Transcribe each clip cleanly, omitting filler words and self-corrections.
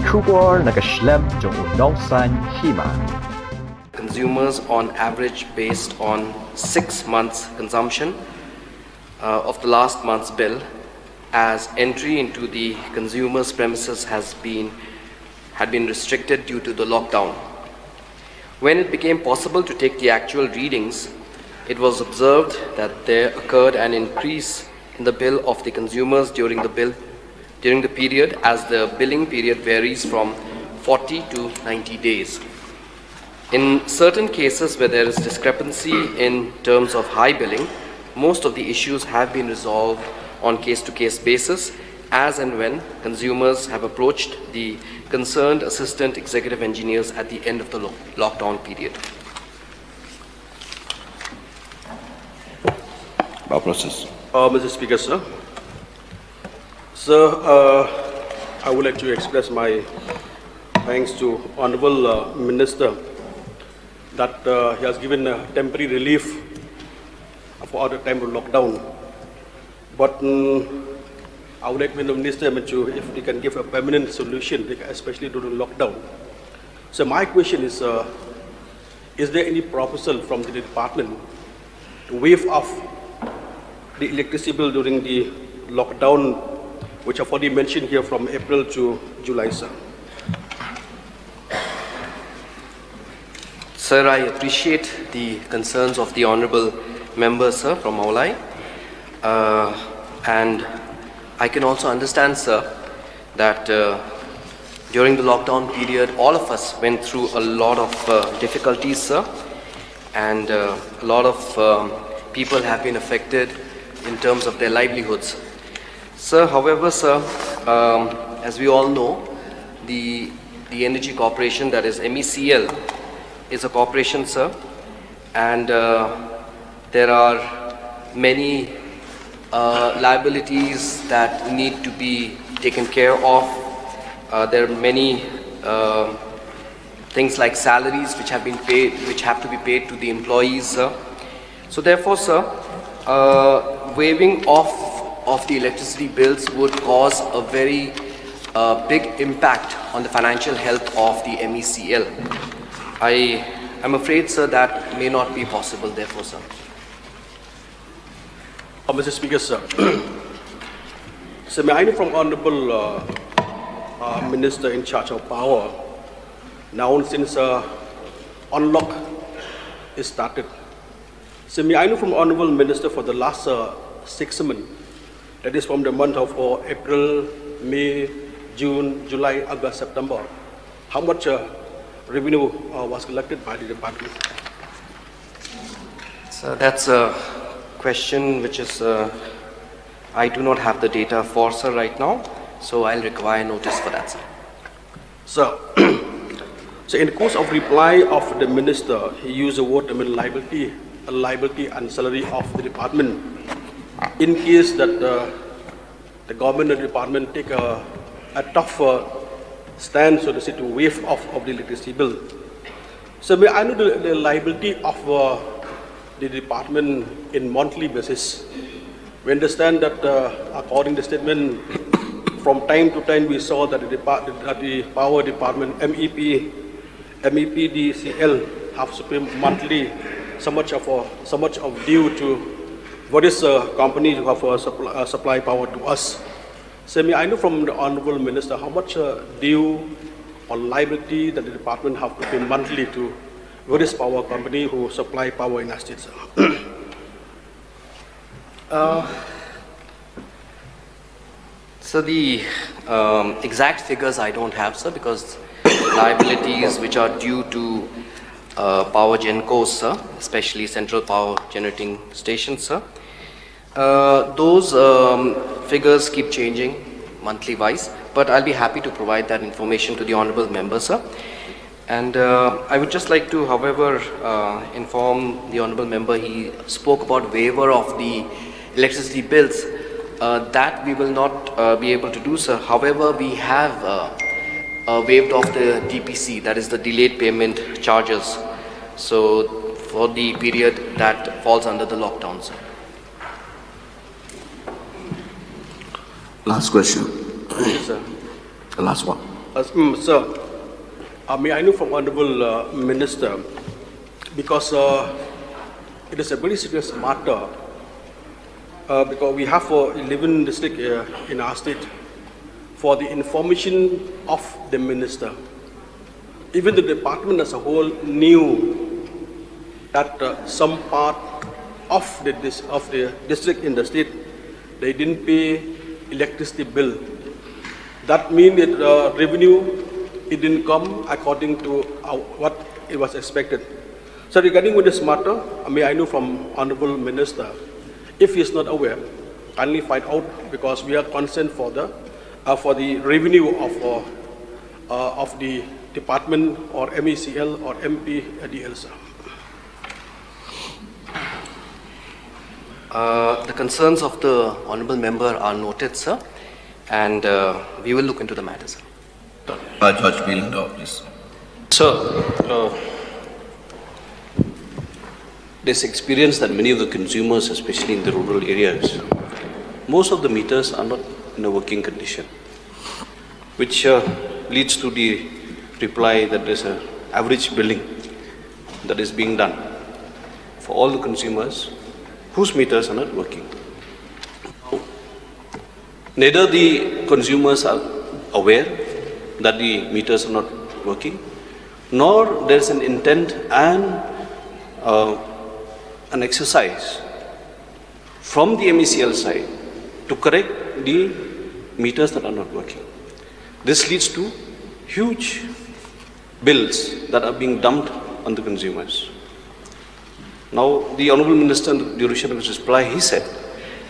出国那个 schlemm 就农山起码。 Consumers on average based on 6 months consumption of the last month's bill, as entry into the consumer's premises had been restricted due to the lockdown. When it became possible to take the actual readings, it was observed that there occurred an increase in the bill of the consumers during the period, as the billing period varies from 40 to 90 days. In certain cases where there is discrepancy in terms of high billing, most of the issues have been resolved on case-to-case basis as and when consumers have approached the concerned assistant executive engineers at the end of the lockdown period. Process. Mr. Speaker, sir. Sir, I would like to express my thanks to Honorable Minister that he has given temporary relief for the time of lockdown. But I would like the Minister if he can give a permanent solution, especially during lockdown. So my question is there any proposal from the department to waive off the electricity bill during the lockdown, which I've already mentioned here, from April to July, sir? Sir, I appreciate the concerns of the honorable member, sir, from Maulai. And I can also understand, sir, that during the lockdown period, all of us went through a lot of difficulties, sir. And a lot of people have been affected in terms of their livelihoods. Sir, however, sir, as we all know, the Energy Corporation, that is MECL, is a corporation, sir, and there are many liabilities that need to be taken care of. There are many things like salaries which have to be paid to the employees, sir. So therefore, sir, waiving off of the electricity bills would cause a very big impact on the financial health of the MECL. I am afraid, sir, that may not be possible, therefore, sir. Mr. Speaker, sir. So may I know from Honorable Minister in charge of power, now since unlock is started, so may I know from Honorable Minister for the last 6 months, that is from the month of April, May, June, July, August, September, how much revenue was collected by the department? So that's a question which is I do not have the data for, sir, right now, so I'll require notice for that, sir. So, so in the course of reply of the minister, he used the word liability and salary of the department. In case that the government and the department take a tough stand, so to say, to waive off of the electricity bill. So may I know the liability of the department in monthly basis? We understand that according to the statement, from time to time we saw that the power department, MEPDCL, have to pay monthly so much of due to various companies who have supply power to us. So may I know from the Honorable Minister how much due or liability that the department have to pay monthly to various power company who supply power in our state, sir? So the exact figures I don't have, sir, because liabilities which are due to power gencos, sir, especially central power generating stations, sir, those figures keep changing monthly wise, but I'll be happy to provide that information to the honorable member, sir. And I would just like to, however, inform the honorable member, he spoke about waiver of the electricity bills. That we will not be able to do, sir. However, we have waived off the DPC, that is the delayed payment charges, so for the period that falls under the lockdown, sir. Last question. Yes, sir. The last one. Sir, may I know from Honorable Minister, because it is a very serious matter, because we have 11 districts in our state, for the information of the minister. Even the department as a whole knew that some part of the district in the state, they didn't pay electricity bill. That means that revenue, it didn't come according to what it was expected. So regarding with this matter, may I know from Honorable Minister, if he is not aware, kindly find out, because we are concerned for the revenue of the department or MECL or MPDL, sir. The concerns of the honourable member are noted, sir, and we will look into the matter, sir. George Wheeling, please. Sir, this experience that many of the consumers, especially in the rural areas, most of the meters are not in a working condition, which leads to the reply that there's an average billing that is being done for all the consumers whose meters are not working. Neither the consumers are aware that the meters are not working, nor there's an intent and an exercise from the MECL side to correct the meters that are not working. This leads to huge bills that are being dumped on the consumers. Now, the Honourable Minister, in the duration of his reply, he said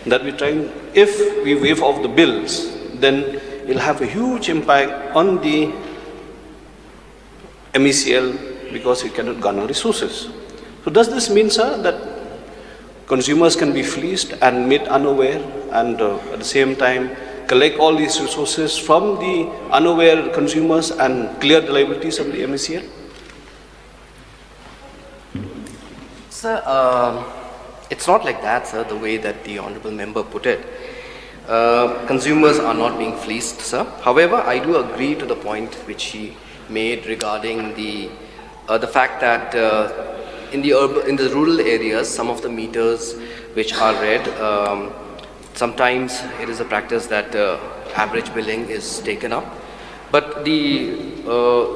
that we're trying, if we waive off the bills, then it'll have a huge impact on the MECL because it cannot garner resources. So does this mean, sir, that consumers can be fleeced and made unaware and at the same time collect all these resources from the unaware consumers and clear the liabilities of the MECL? Sir, it's not like that, sir, the way that the honourable member put it. Consumers are not being fleeced, sir. However, I do agree to the point which he made regarding the fact that in the rural areas, some of the meters which are read, sometimes it is a practice that average billing is taken up. But the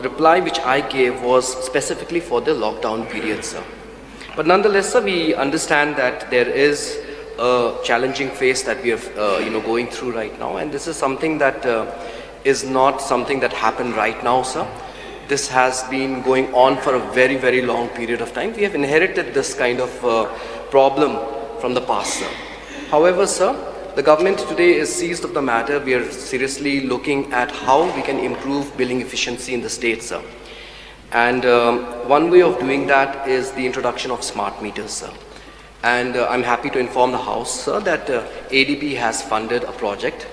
reply which I gave was specifically for the lockdown period, sir. But nonetheless, sir, we understand that there is a challenging phase that we are going through right now, and this is something that is not something that happened right now, sir. This has been going on for a very, very long period of time. We have inherited this kind of problem from the past, sir. However, sir, the government today is seized of the matter. We are seriously looking at how we can improve billing efficiency in the state, sir. And one way of doing that is the introduction of smart meters, sir. And I'm happy to inform the House, sir, that ADB has funded a project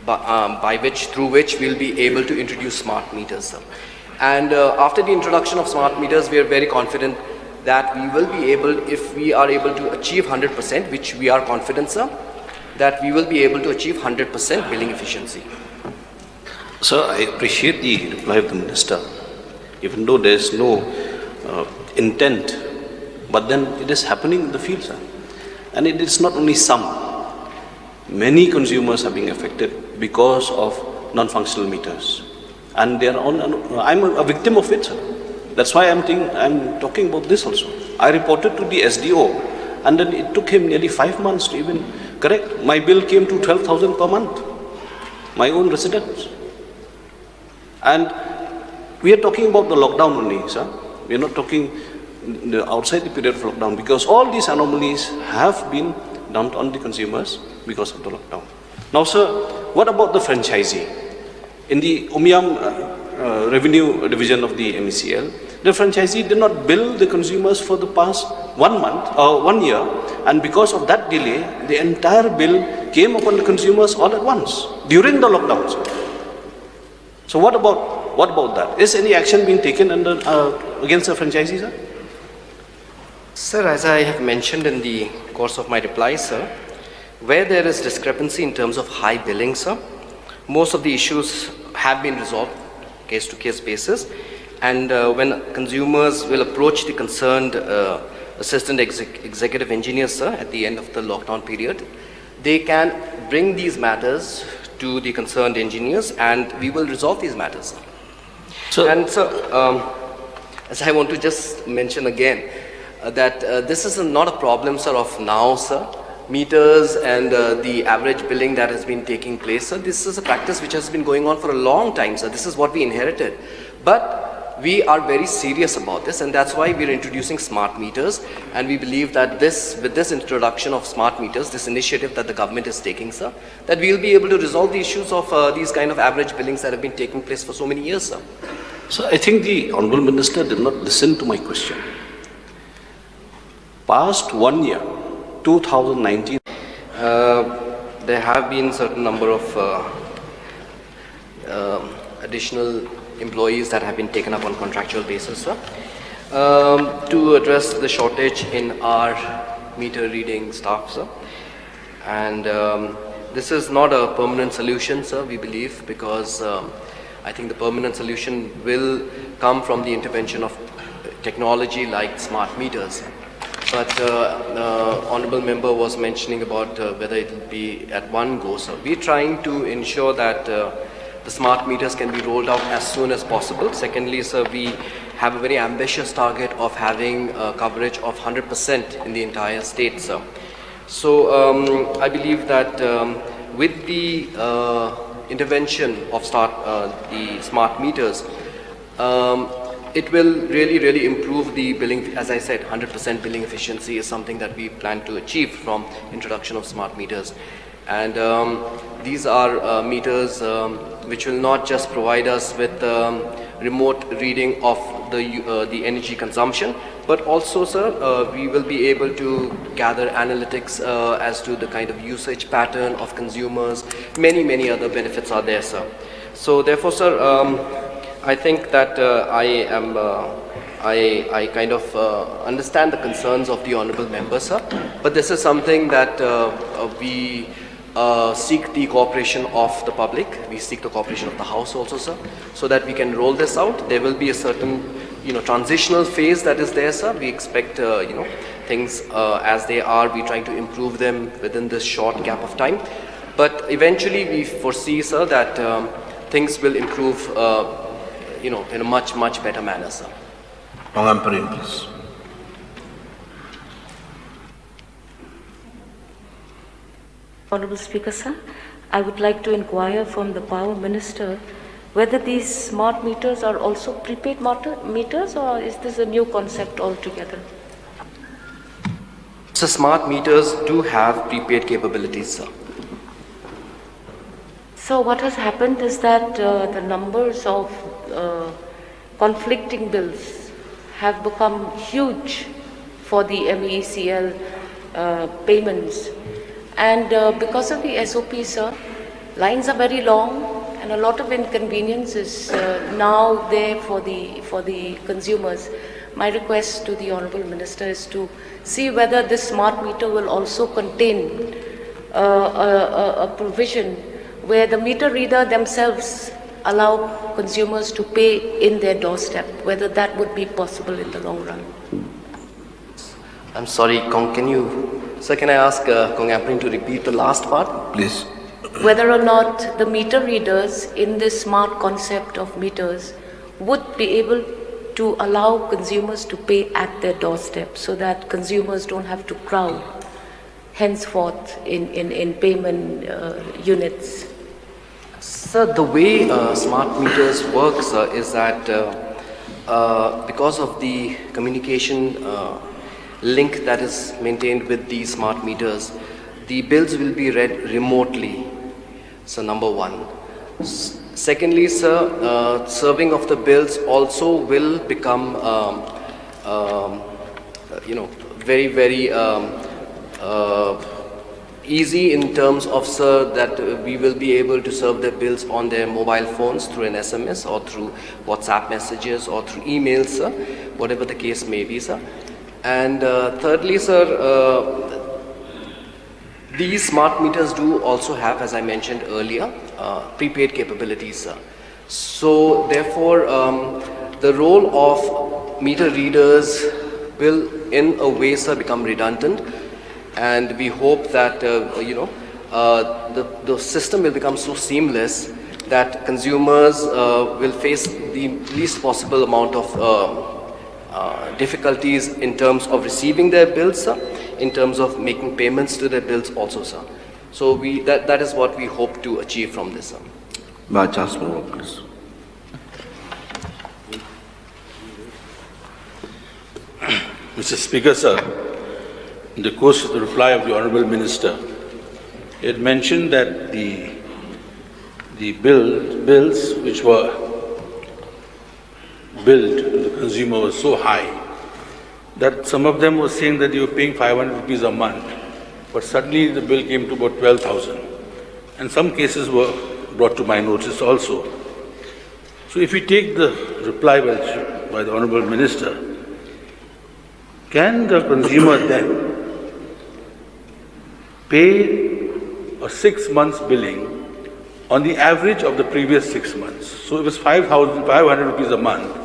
through which we'll be able to introduce smart meters, sir. And after the introduction of smart meters, we are very confident that we will be able, if we are able to achieve 100%, which we are confident, sir, that we will be able to achieve 100% billing efficiency. Sir, I appreciate the reply of the Minister, even though there is no intent, but then it is happening in the field, sir. And it is not only some. Many consumers are being affected because of non-functional meters. And they are I'm a victim of it, sir. That's why I'm talking about this also. I reported to the SDO, and then it took him nearly 5 months to even correct. My bill came to 12,000 per month, my own residence. And we are talking about the lockdown only, sir. We are not talking outside the period of lockdown, because all these anomalies have been dumped on the consumers because of the lockdown. Now, sir, what about the franchisee? In the Umiam revenue division of the MECL, the franchisee did not bill the consumers for the past 1 month or 1 year, and because of that delay, the entire bill came upon the consumers all at once during the lockdown, sir. So what about that? Is any action being taken against the franchisee, sir? Sir, as I have mentioned in the course of my reply, sir, where there is discrepancy in terms of high billing, sir, most of the issues have been resolved. case-to-case basis. And when consumers will approach the concerned assistant executive engineers, sir, at the end of the lockdown period, they can bring these matters to the concerned engineers, and we will resolve these matters. So, And sir, as I want to just mention again, that this is not a problem, sir, of now, sir. Meters and the average billing that has been taking place, sir, this is a practice which has been going on for a long time, sir. This is what we inherited. But we are very serious about this, and that's why we're introducing smart meters, and we believe that with this introduction of smart meters, this initiative that the government is taking, sir, that we'll be able to resolve the issues of these kind of average billings that have been taking place for so many years, sir. so I think the Honorable Minister did not listen to my question. Past 1 year, 2019, there have been certain number of additional employees that have been taken up on contractual basis, sir, to address the shortage in our meter reading staff, sir. And this is not a permanent solution, sir, we believe, because I think the permanent solution will come from the intervention of technology like smart meters. But Honorable Member was mentioning about whether it will be at one go, sir. We're trying to ensure that the smart meters can be rolled out as soon as possible. Secondly, sir, we have a very ambitious target of having coverage of 100% in the entire state, sir. So I believe that with the intervention of the smart meters, it will really improve the billing. As I said, 100% billing efficiency is something that we plan to achieve from introduction of smart meters. And these are meters which will not just provide us with remote reading of the energy consumption, but also, sir, we will be able to gather analytics as to the kind of usage pattern of consumers. Many other benefits are there, sir. So therefore, sir, I think that I kind of understand the concerns of the Honorable Member, sir, but this is something that we seek the cooperation of the public. We seek the cooperation of the House also, sir, so that we can roll this out. There will be a certain, transitional phase that is there, sir. We expect, things as they are. We try to improve them within this short gap of time. But eventually we foresee, sir, that things will improve, in a much better manner, sir. Mangamparin, please. Honorable Speaker, sir, I would like to inquire from the Power Minister whether these smart meters are also prepaid meters, or is this a new concept altogether? So smart meters do have prepaid capabilities, sir. So what has happened is that the numbers of conflicting bills have become huge for the MEECL payments, and because of the SOP, sir, lines are very long and a lot of inconvenience is now there for the consumers. My request to the Honorable Minister is to see whether this smart meter will also contain a provision where the meter reader themselves allow consumers to pay in their doorstep, whether that would be possible in the long run. I'm sorry, can I ask Kong Aprin to repeat the last part? Please. Whether or not the meter readers in this smart concept of meters would be able to allow consumers to pay at their doorstep, so that consumers don't have to crowd henceforth in payment units. Sir, the way smart meters work, sir, is that because of the communication link that is maintained with these smart meters, the bills will be read remotely. So number one. Secondly, sir, serving of the bills also will become, very easy in terms of, sir, that we will be able to serve their bills on their mobile phones through an SMS or through WhatsApp messages or through emails, sir, whatever the case may be, sir. And thirdly, sir, these smart meters do also have, as I mentioned earlier, prepaid capabilities, sir. So therefore, the role of meter readers will in a way, sir, become redundant, and we hope that the system will become so seamless that consumers will face the least possible amount of difficulties in terms of receiving their bills, sir, in terms of making payments to their bills also, sir. So that is what we hope to achieve from this, sir. Jasmine, please. Mr. Speaker, sir, in the course of the reply of the Honourable Minister, it mentioned that the bills which were billed to the consumer were so high that some of them were saying that they were paying 500 rupees a month, but suddenly the bill came to about 12,000. And some cases were brought to my notice also. So if we take the reply by the Honourable Minister, can the consumer then pay a 6 months billing on the average of the previous 6 months? So it was 500 rupees a month,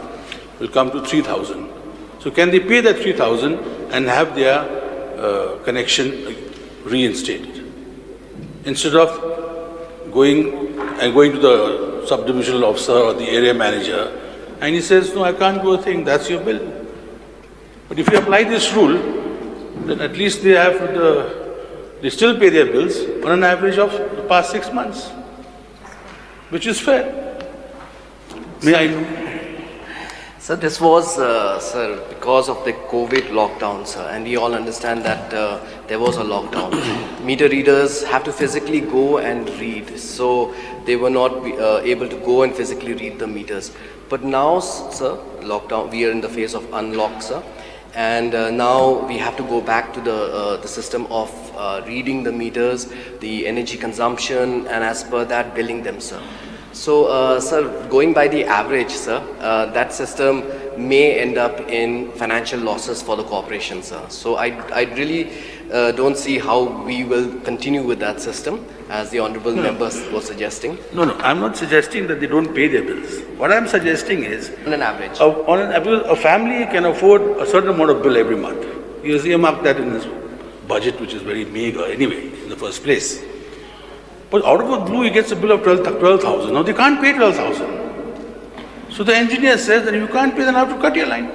will come to 3,000. So can they pay that 3,000 and have their connection reinstated? Instead of going to the subdivisional officer or the area manager, and he says, no, I can't do a thing, that's your bill. But if you apply this rule, then at least they still pay their bills on an average of the past 6 months, which is fair. May I know? Sir, this was, sir, because of the COVID lockdown, sir, and we all understand that there was a lockdown. Meter readers have to physically go and read, so they were not able to go and physically read the meters. But now, sir, lockdown, we are in the phase of unlock, sir, and now we have to go back to the system of reading the meters, the energy consumption, and as per that, billing them, sir. So, sir, going by the average, sir, that system may end up in financial losses for the corporation, sir. So, I really don't see how we will continue with that system, as the honourable members were suggesting. No, I'm not suggesting that they don't pay their bills. What I'm suggesting is, On an average. a family can afford a certain amount of bill every month. He has earmarked that in his budget, which is very meager anyway, in the first place. But out of the blue, he gets a bill of 12,000. Now, they can't pay 12,000. So the engineer says that if you can't pay, then I have to cut your line.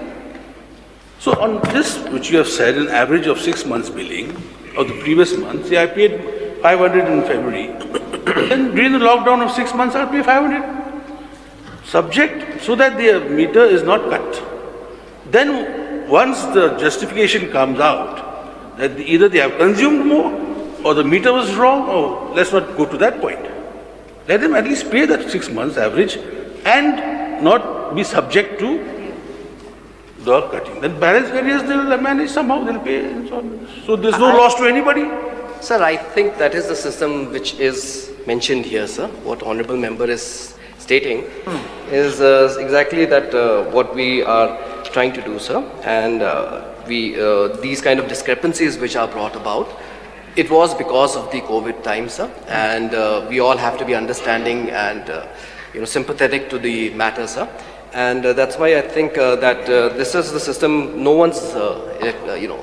So on this, which you have said, an average of 6 months billing of the previous month, say I paid 500 in February. Then during the lockdown of 6 months, I'll pay 500. Subject, so that the meter is not cut. Then once the justification comes out, that either they have consumed more, or the meter was wrong, or let's not go to that point. Let them at least pay that 6 months average and not be subject to the cutting. Then balance areas they'll manage somehow, they'll pay and so on. So there's no loss to anybody. Sir, I think that is the system which is mentioned here, sir. What honourable member is stating is exactly that what we are trying to do, sir. And these kind of discrepancies which are brought about, it was because of the COVID time, sir, and we all have to be understanding and sympathetic to the matter, sir. And that's why I think that this is the system. No one's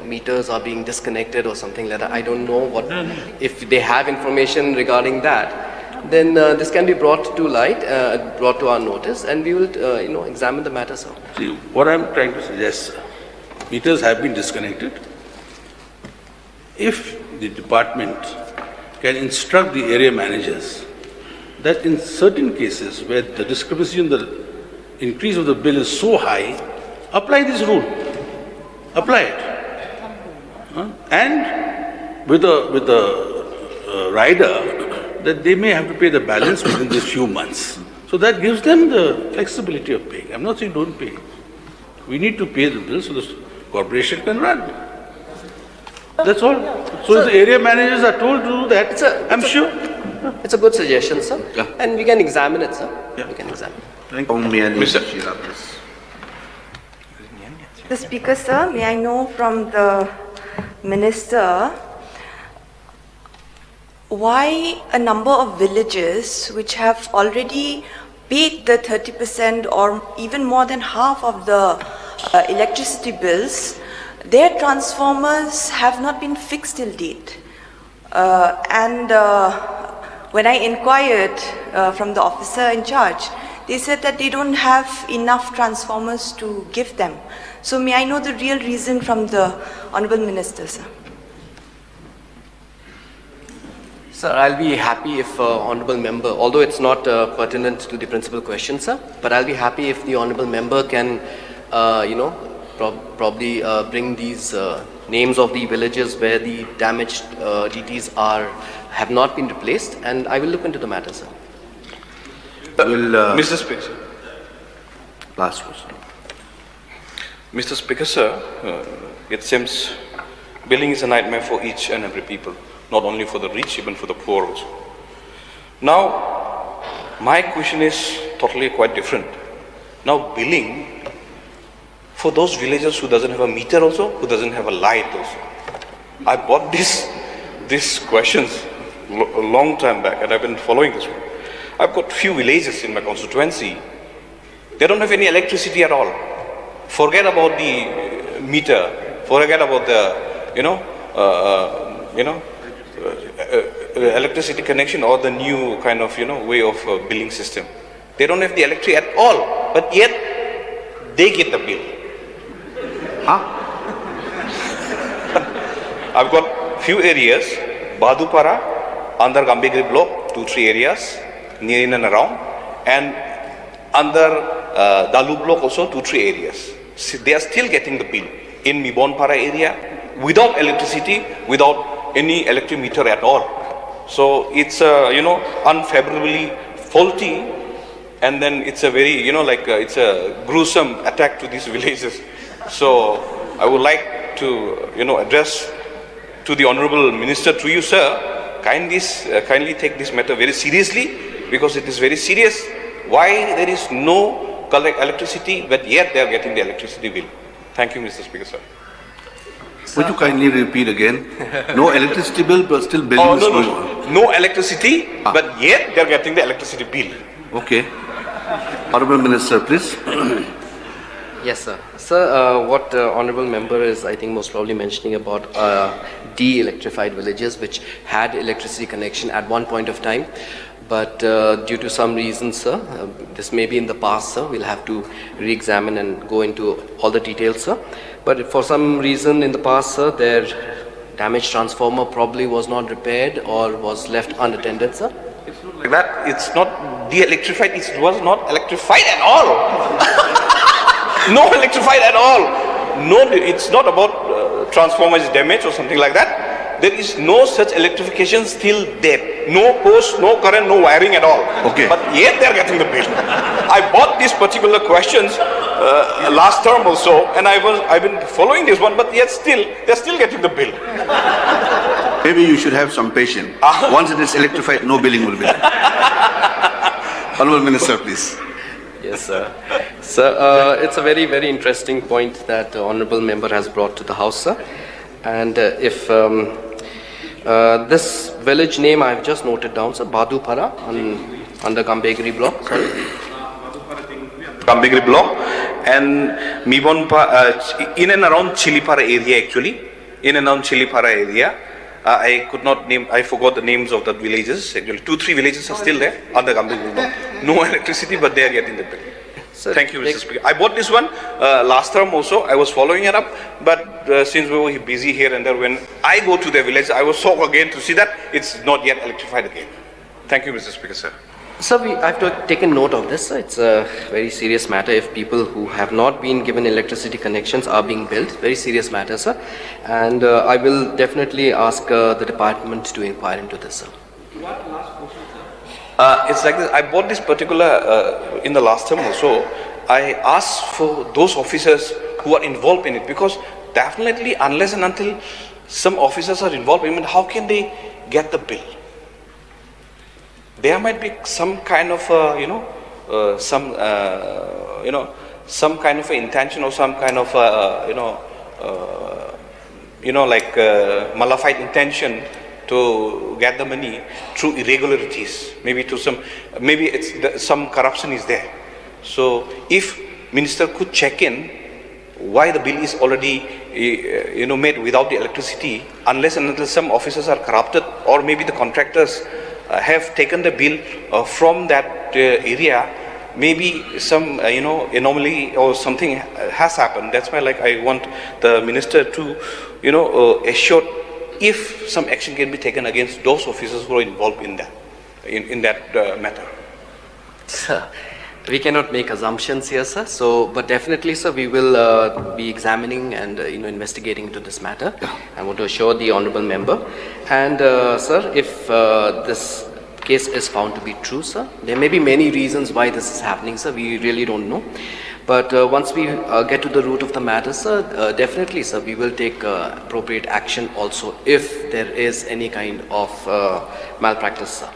meters are being disconnected or something like that. I don't know what if they have information regarding that. Then this can be brought to light, brought to our notice, and we will examine the matter, sir. See, what I'm trying to suggest, sir, meters have been disconnected. If the department can instruct the area managers that in certain cases where the discrepancy in the increase of the bill is so high, apply this rule. Apply it. And with a rider that they may have to pay the balance within these few months. So that gives them the flexibility of paying. I'm not saying don't pay. We need to pay the bill so the corporation can run. That's all. So if the area managers are told to do that, I'm sure. It's a good suggestion, sir. Yeah. And we can examine it, sir. Yeah. We can examine. Mr. Sheila, please. The Speaker, sir, may I know from the Minister why a number of villages which have already be it the 30% or even more than half of the electricity bills, their transformers have not been fixed till date. When I inquired from the officer in charge, they said that they don't have enough transformers to give them. So may I know the real reason from the Honorable Minister, sir? Sir, I'll be happy if Honourable Member, although it's not pertinent to the principal question, sir, but I'll be happy if the Honourable Member can, probably bring these names of the villages where the damaged DTs have not been replaced, and I will look into the matter, sir. Mr. Speaker. Last question. Mr. Speaker, sir, it seems billing is a nightmare for each and every people, not only for the rich, even for the poor also. Now, my question is totally quite different. Now, billing for those villagers who doesn't have a meter also, who doesn't have a light also. I bought these questions a long time back, and I've been following this one. I've got few villages in my constituency. They don't have any electricity at all. Forget about the meter. Forget about the, electricity connection or the new kind of, way of billing system. They don't have the electricity at all, but yet they get the bill. I've got few areas, Badupara, under Gambegri block, 2-3 areas, near in and around, and under Dalu block also 2-3 areas. So they are still getting the bill. In Mibonpara area, without electricity, without any electric meter at all. So it's unfavorably faulty, and then it's a very, it's a gruesome attack to these villages. So I would like to, address to the Honorable Minister, to you, sir, kindly take this matter very seriously, because it is very serious. Why there is no electricity, but yet they are getting the electricity bill. Thank you, Mr. Speaker, sir. Would you kindly repeat again? No electricity bill, but still billing is going on. No electricity, but yet they are getting the electricity bill. Okay. Honorable Minister, please. Yes, sir. Sir, what Honourable Member is, I think, most probably mentioning about de-electrified villages which had electricity connection at one point of time. But due to some reasons, sir, this may be in the past, sir, we'll have to re-examine and go into all the details, sir. But for some reason in the past, sir, their damaged transformer probably was not repaired or was left unattended, sir. It's not like that. It's not de-electrified. It was not electrified at all. No electrified at all. No, it's not about transformers damage or something like that. There is no such electrification still there. No post, no current, no wiring at all. Okay. But yet they are getting the bill. I bought these particular questions last term also, and I've been following this one, but yet they're still getting the bill. Maybe you should have some patience. Once it is electrified, no billing will be there. Honorable Minister, please. Yes, sir. Sir, it's a very, very interesting point that the Honourable Member has brought to the House, sir. And if this village name I've just noted down, sir, Badupara, under Gambegri block, sorry. Gambegri block, and Mibonpa, in and around Chilipara area actually, in and around Chilipara area. I could not name, I forgot the names of the villages. Actually, 2-3 villages are still there under Gambegri block. No electricity, but they are getting the bill. Sir, thank you, Mr. Speaker. I bought this one last term also. I was following it up, but since we were busy here and there, when I go to the village, I was shocked again to see that it's not yet electrified again. Thank you, Mr. Speaker, sir. Sir, I've taken note of this. It's a very serious matter if people who have not been given electricity connections are being billed. Very serious matter, sir. And I will definitely ask the department to inquire into this, sir. It's like this. I bought this particular in the last term also. I asked for those officers who are involved in it, because definitely unless and until some officers are involved in it, how can they get the bill? There might be some kind of some kind of intention or some kind of malified intention to get the money through irregularities, maybe some corruption is there. So if minister could check in why the bill is already made without the electricity, unless and until some officers are corrupted, or maybe the contractors have taken the bill from that area, maybe some anomaly or something has happened. That's why I want the minister to assure if some action can be taken against those officers who are involved in that matter. Sir, we cannot make assumptions here, sir. So, but definitely, sir, we will be examining and investigating into this matter. I want to assure the honourable member. And sir, if this case is found to be true, sir, there may be many reasons why this is happening, sir. We really don't know. But once we get to the root of the matter, sir, definitely, sir, we will take appropriate action also if there is any kind of malpractice, sir.